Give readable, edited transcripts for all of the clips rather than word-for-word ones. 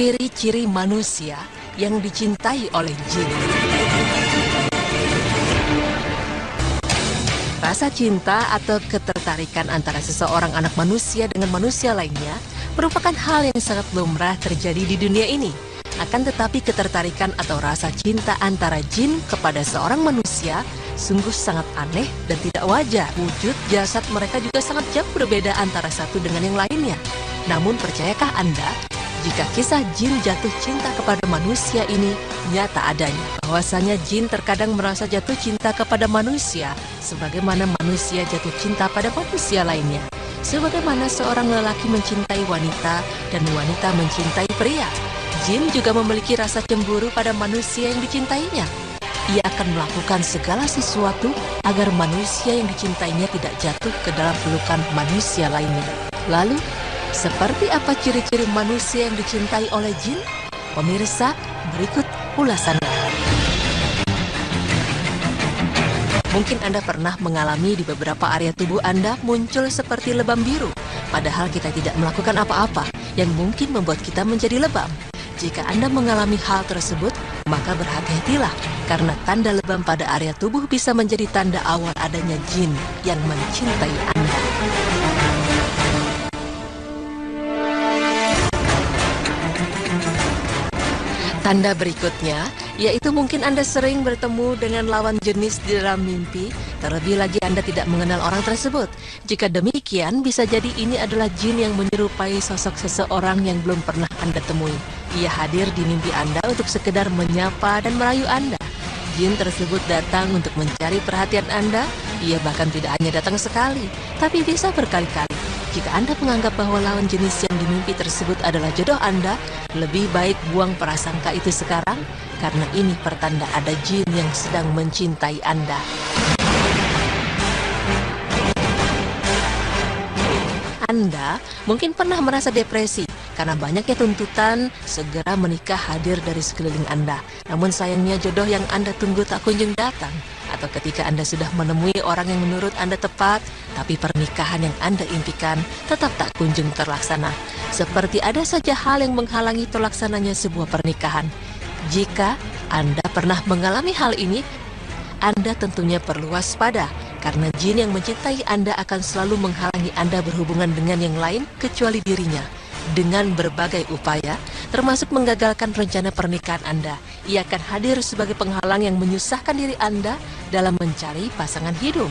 Ciri-ciri manusia yang dicintai oleh jin. Rasa cinta atau ketertarikan antara seseorang anak manusia dengan manusia lainnya merupakan hal yang sangat lumrah terjadi di dunia ini. Akan tetapi ketertarikan atau rasa cinta antara jin kepada seorang manusia sungguh sangat aneh dan tidak wajar. Wujud jasad mereka juga sangat jauh berbeda antara satu dengan yang lainnya. Namun percayakah Anda jika kisah jin jatuh cinta kepada manusia ini nyata adanya? Bahwasanya jin terkadang merasa jatuh cinta kepada manusia sebagaimana manusia jatuh cinta pada manusia lainnya. Sebagaimana seorang lelaki mencintai wanita dan wanita mencintai pria, jin juga memiliki rasa cemburu pada manusia yang dicintainya. Ia akan melakukan segala sesuatu agar manusia yang dicintainya tidak jatuh ke dalam pelukan manusia lainnya. Lalu, seperti apa ciri-ciri manusia yang dicintai oleh jin? Pemirsa, berikut ulasannya. Mungkin Anda pernah mengalami di beberapa area tubuh Anda muncul seperti lebam biru, padahal kita tidak melakukan apa-apa yang mungkin membuat kita menjadi lebam. Jika Anda mengalami hal tersebut, maka berhati-hatilah, karena tanda lebam pada area tubuh bisa menjadi tanda awal adanya jin yang mencintai Anda. Tanda berikutnya, yaitu mungkin Anda sering bertemu dengan lawan jenis di dalam mimpi, terlebih lagi Anda tidak mengenal orang tersebut. Jika demikian, bisa jadi ini adalah jin yang menyerupai sosok seseorang yang belum pernah Anda temui. Ia hadir di mimpi Anda untuk sekedar menyapa dan merayu Anda. Jin tersebut datang untuk mencari perhatian Anda. Ia bahkan tidak hanya datang sekali, tapi bisa berkali-kali. Jika Anda menganggap bahwa lawan jenis yang dimimpi tersebut adalah jodoh Anda, lebih baik buang prasangka itu sekarang, karena ini pertanda ada jin yang sedang mencintai Anda. Anda mungkin pernah merasa depresi karena banyaknya tuntutan segera menikah hadir dari sekeliling Anda. Namun sayangnya jodoh yang Anda tunggu tak kunjung datang. Atau ketika Anda sudah menemui orang yang menurut Anda tepat, tapi pernikahan yang Anda impikan tetap tak kunjung terlaksana. Seperti ada saja hal yang menghalangi terlaksananya sebuah pernikahan. Jika Anda pernah mengalami hal ini, Anda tentunya perlu waspada, karena jin yang mencintai Anda akan selalu menghalangi Anda berhubungan dengan yang lain kecuali dirinya. Dengan berbagai upaya, termasuk menggagalkan rencana pernikahan Anda, ia akan hadir sebagai penghalang yang menyusahkan diri Anda dalam mencari pasangan hidup.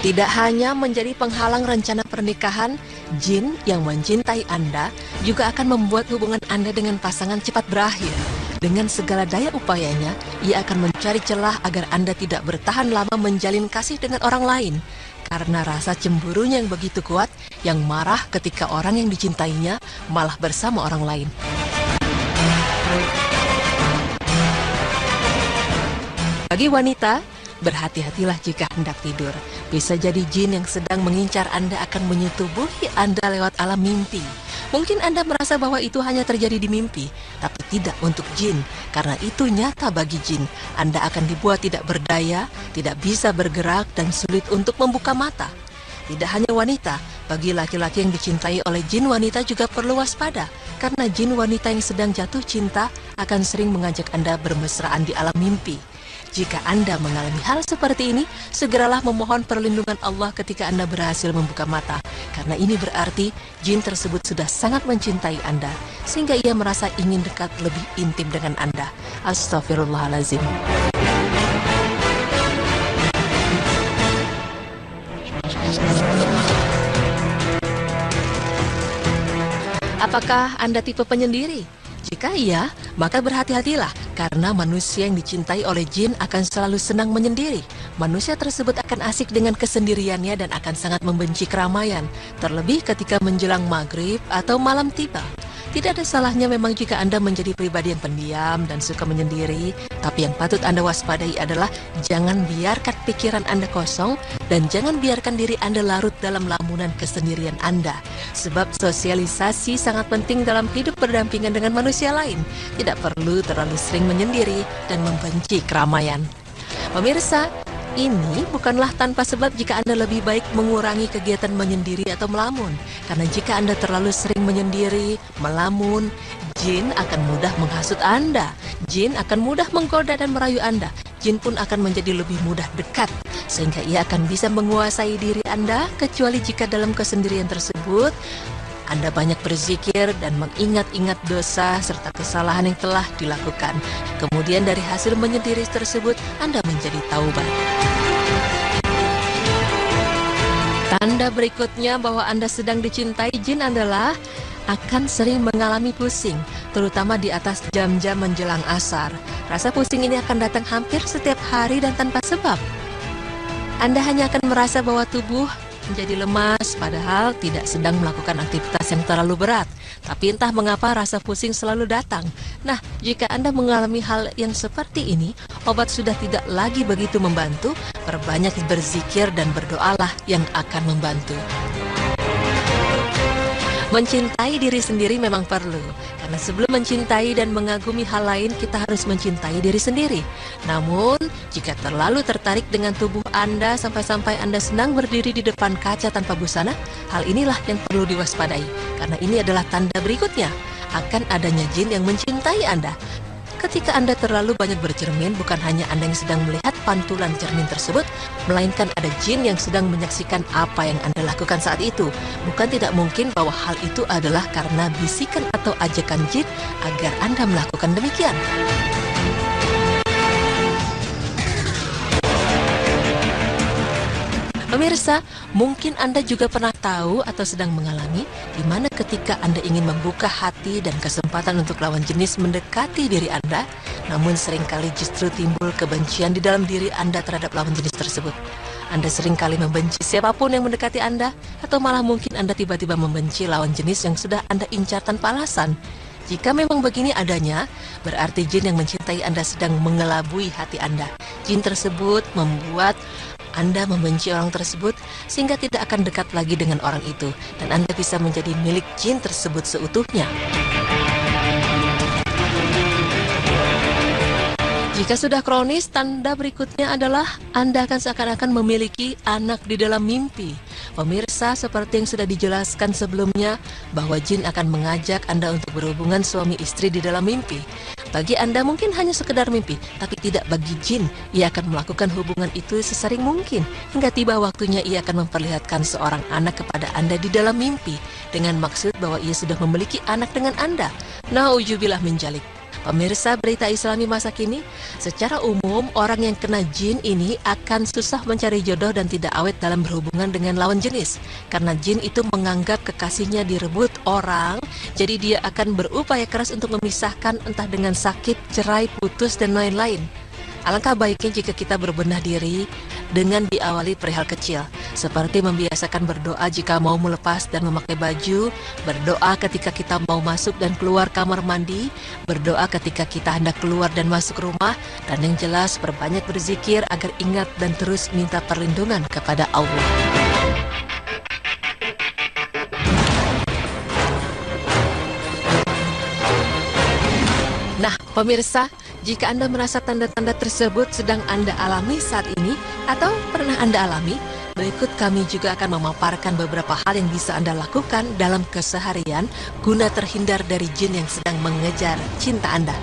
Tidak hanya menjadi penghalang rencana pernikahan, jin yang mencintai Anda juga akan membuat hubungan Anda dengan pasangan cepat berakhir. Dengan segala daya upayanya, ia akan mencari celah agar Anda tidak bertahan lama menjalin kasih dengan orang lain. Karena rasa cemburunya yang begitu kuat, yang marah ketika orang yang dicintainya malah bersama orang lain. Bagi wanita, berhati-hatilah jika hendak tidur. Bisa jadi jin yang sedang mengincar Anda akan menyetubuhi Anda lewat alam mimpi. Mungkin Anda merasa bahwa itu hanya terjadi di mimpi, tapi tidak untuk jin, karena itu nyata bagi jin. Anda akan dibuat tidak berdaya, tidak bisa bergerak, dan sulit untuk membuka mata. Tidak hanya wanita, bagi laki-laki yang dicintai oleh jin wanita juga perlu waspada, karena jin wanita yang sedang jatuh cinta akan sering mengajak Anda bermesraan di alam mimpi. Jika Anda mengalami hal seperti ini, segeralah memohon perlindungan Allah ketika Anda berhasil membuka mata. Karena ini berarti jin tersebut sudah sangat mencintai Anda, sehingga ia merasa ingin dekat lebih intim dengan Anda. Astaghfirullahaladzim. Apakah Anda tipe penyendiri? Jika iya, maka berhati-hatilah, karena manusia yang dicintai oleh jin akan selalu senang menyendiri. Manusia tersebut akan asik dengan kesendiriannya dan akan sangat membenci keramaian, terlebih ketika menjelang maghrib atau malam tiba. Tidak ada salahnya memang jika Anda menjadi pribadi yang pendiam dan suka menyendiri, tapi yang patut Anda waspadai adalah jangan biarkan pikiran Anda kosong dan jangan biarkan diri Anda larut dalam lamunan kesendirian Anda. Sebab sosialisasi sangat penting dalam hidup berdampingan dengan manusia lain. Tidak perlu terlalu sering menyendiri dan membenci keramaian. Pemirsa, Ini bukanlah tanpa sebab jika Anda lebih baik mengurangi kegiatan menyendiri atau melamun. Karena jika Anda terlalu sering menyendiri, melamun, jin akan mudah menghasut Anda. Jin akan mudah menggoda dan merayu Anda. Jin pun akan menjadi lebih mudah dekat, sehingga ia akan bisa menguasai diri Anda, kecuali jika dalam kesendirian tersebut Anda banyak berzikir dan mengingat-ingat dosa serta kesalahan yang telah dilakukan. Kemudian dari hasil menyendiri tersebut, Anda menjadi taubat. Tanda berikutnya bahwa Anda sedang dicintai jin adalah akan sering mengalami pusing, terutama di atas jam-jam menjelang asar. Rasa pusing ini akan datang hampir setiap hari dan tanpa sebab. Anda hanya akan merasa bahwa tubuh menjadi lemas, padahal tidak sedang melakukan aktivitas yang terlalu berat. Tapi entah mengapa rasa pusing selalu datang. Nah, jika Anda mengalami hal yang seperti ini, obat sudah tidak lagi begitu membantu. Perbanyak berzikir dan berdoalah yang akan membantu. Mencintai diri sendiri memang perlu, karena sebelum mencintai dan mengagumi hal lain, kita harus mencintai diri sendiri. Namun, jika terlalu tertarik dengan tubuh Anda sampai-sampai Anda senang berdiri di depan kaca tanpa busana, hal inilah yang perlu diwaspadai, karena ini adalah tanda berikutnya, akan adanya jin yang mencintai Anda. Ketika Anda terlalu banyak bercermin, bukan hanya Anda yang sedang melihat pantulan cermin tersebut, melainkan ada jin yang sedang menyaksikan apa yang Anda lakukan saat itu. Bukan tidak mungkin bahwa hal itu adalah karena bisikan atau ajakan jin agar Anda melakukan demikian. Pemirsa, mungkin Anda juga pernah tahu atau sedang mengalami di mana ketika Anda ingin membuka hati dan kesempatan untuk lawan jenis mendekati diri Anda, namun seringkali justru timbul kebencian di dalam diri Anda terhadap lawan jenis tersebut. Anda seringkali membenci siapapun yang mendekati Anda, atau malah mungkin Anda tiba-tiba membenci lawan jenis yang sudah Anda incar tanpa alasan. Jika memang begini adanya, berarti jin yang mencintai Anda sedang mengelabui hati Anda. Jin tersebut membuat Anda membenci orang tersebut sehingga tidak akan dekat lagi dengan orang itu, dan Anda bisa menjadi milik jin tersebut seutuhnya. Jika sudah kronis, tanda berikutnya adalah Anda akan seakan-akan memiliki anak di dalam mimpi. Pemirsa, seperti yang sudah dijelaskan sebelumnya, bahwa jin akan mengajak Anda untuk berhubungan suami istri di dalam mimpi. Bagi Anda mungkin hanya sekedar mimpi, tapi tidak bagi jin. Ia akan melakukan hubungan itu sesering mungkin, hingga tiba waktunya ia akan memperlihatkan seorang anak kepada Anda di dalam mimpi, dengan maksud bahwa ia sudah memiliki anak dengan Anda. Na'udzubillah min dzalik. Pemirsa berita Islami masa kini, secara umum orang yang kena jin ini akan susah mencari jodoh dan tidak awet dalam berhubungan dengan lawan jenis. Karena jin itu menganggap kekasihnya direbut orang, jadi dia akan berupaya keras untuk memisahkan, entah dengan sakit, cerai, putus, dan lain-lain. Alangkah baiknya jika kita berbenah diri dengan diawali perihal kecil, seperti membiasakan berdoa jika mau melepas dan memakai baju, berdoa ketika kita mau masuk dan keluar kamar mandi, berdoa ketika kita hendak keluar dan masuk rumah, dan yang jelas perbanyak berzikir agar ingat dan terus minta perlindungan kepada Allah. Nah, pemirsa, jika Anda merasa tanda-tanda tersebut sedang Anda alami saat ini atau pernah Anda alami, berikut kami juga akan memaparkan beberapa hal yang bisa Anda lakukan dalam keseharian guna terhindar dari jin yang sedang mengejar cinta Anda.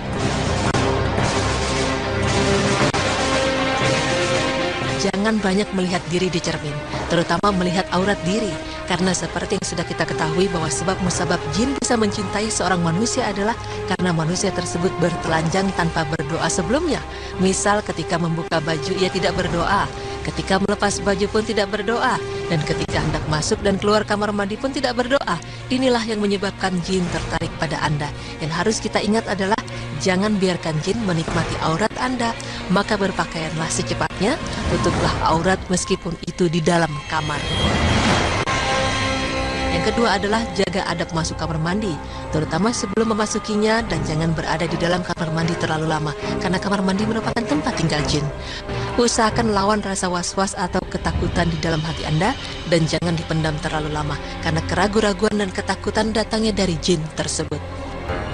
Jangan banyak melihat diri di cermin, terutama melihat aurat diri, karena seperti yang sudah kita ketahui bahwa sebab musabab jin bisa mencintai seorang manusia adalah karena manusia tersebut bertelanjang tanpa berdoa sebelumnya. Misal ketika membuka baju ia tidak berdoa, ketika melepas baju pun tidak berdoa, dan ketika hendak masuk dan keluar kamar mandi pun tidak berdoa. Inilah yang menyebabkan jin tertarik pada Anda. Yang harus kita ingat adalah jangan biarkan jin menikmati aurat Anda, maka berpakaianlah secepatnya, tutuplah aurat meskipun itu di dalam kamar. Yang kedua adalah jaga adab masuk kamar mandi, terutama sebelum memasukinya, dan jangan berada di dalam kamar mandi terlalu lama, karena kamar mandi merupakan tempat tinggal jin. Usahakan lawan rasa was-was atau ketakutan di dalam hati Anda, dan jangan dipendam terlalu lama, karena keraguan-raguan dan ketakutan datangnya dari jin tersebut.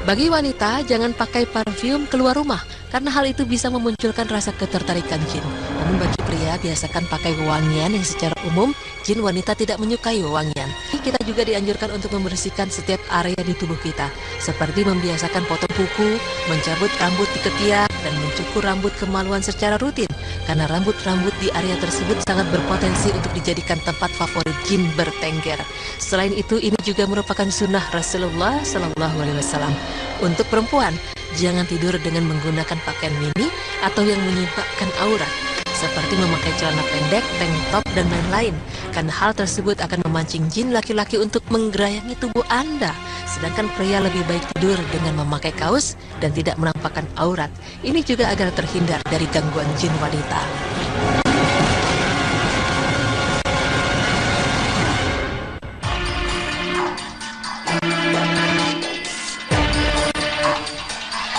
Bagi wanita, jangan pakai parfum keluar rumah, karena hal itu bisa memunculkan rasa ketertarikan jin. Namun bagi pria, biasakan pakai wewangian yang secara umum, jin wanita tidak menyukai wewangian. Kita juga dianjurkan untuk membersihkan setiap area di tubuh kita, seperti membiasakan potong kuku, mencabut rambut di ketiak, dan mencukur rambut kemaluan secara rutin, karena rambut-rambut di area tersebut sangat berpotensi untuk dijadikan tempat favorit jin bertengger. Selain itu, ini juga merupakan sunnah Rasulullah SAW. Untuk perempuan, jangan tidur dengan menggunakan pakaian mini atau yang menyibakkan aurat, seperti memakai celana pendek, tank top, dan lain-lain, karena hal tersebut akan memancing jin laki-laki untuk menggerayangi tubuh Anda. Sedangkan pria lebih baik tidur dengan memakai kaos dan tidak menampakkan aurat. Ini juga agar terhindar dari gangguan jin wanita.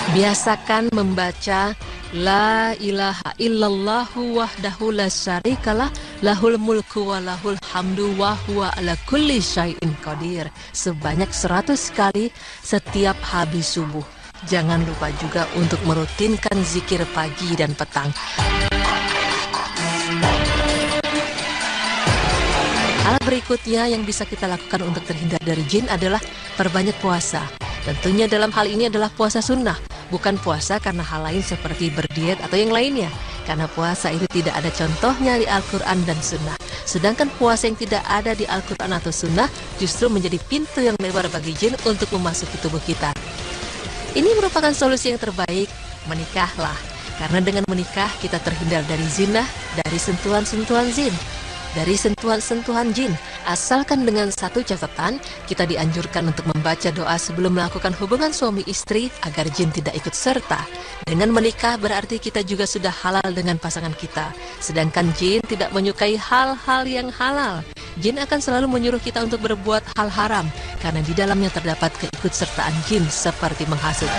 Biasakan membaca La ilaha illallahu wahdahu la syarikalah lahul mulku wa lahul hamdu wa huwa ala kulli syai'in qadir sebanyak 100 kali setiap habis subuh. Jangan lupa juga untuk merutinkan zikir pagi dan petang. Hal berikutnya yang bisa kita lakukan untuk terhindar dari jin adalah perbanyak puasa. Tentunya dalam hal ini adalah puasa sunnah, bukan puasa karena hal lain seperti berdiet atau yang lainnya. Karena puasa itu tidak ada contohnya di Al-Quran dan Sunnah. Sedangkan puasa yang tidak ada di Al-Quran atau Sunnah justru menjadi pintu yang lebar bagi jin untuk memasuki tubuh kita. Ini merupakan solusi yang terbaik, menikahlah. Karena dengan menikah kita terhindar dari zina, dari sentuhan-sentuhan jin, dari sentuhan-sentuhan jin. Asalkan dengan satu catatan, kita dianjurkan untuk membaca doa sebelum melakukan hubungan suami istri agar jin tidak ikut serta. Dengan menikah berarti kita juga sudah halal dengan pasangan kita. Sedangkan jin tidak menyukai hal-hal yang halal. Jin akan selalu menyuruh kita untuk berbuat hal haram, karena di dalamnya terdapat keikutsertaan jin seperti menghasut.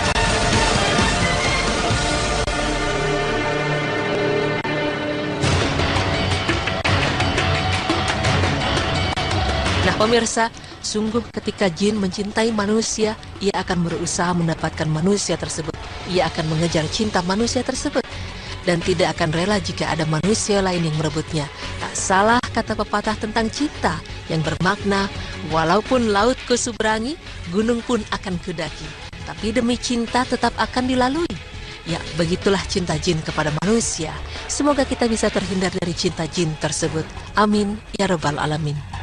Nah pemirsa, sungguh ketika jin mencintai manusia, ia akan berusaha mendapatkan manusia tersebut. Ia akan mengejar cinta manusia tersebut dan tidak akan rela jika ada manusia lain yang merebutnya. Tak salah kata pepatah tentang cinta yang bermakna, walaupun laut ku seberangi, gunung pun akan kudaki, tapi demi cinta tetap akan dilalui. Ya, begitulah cinta jin kepada manusia. Semoga kita bisa terhindar dari cinta jin tersebut. Amin, ya rabbal alamin.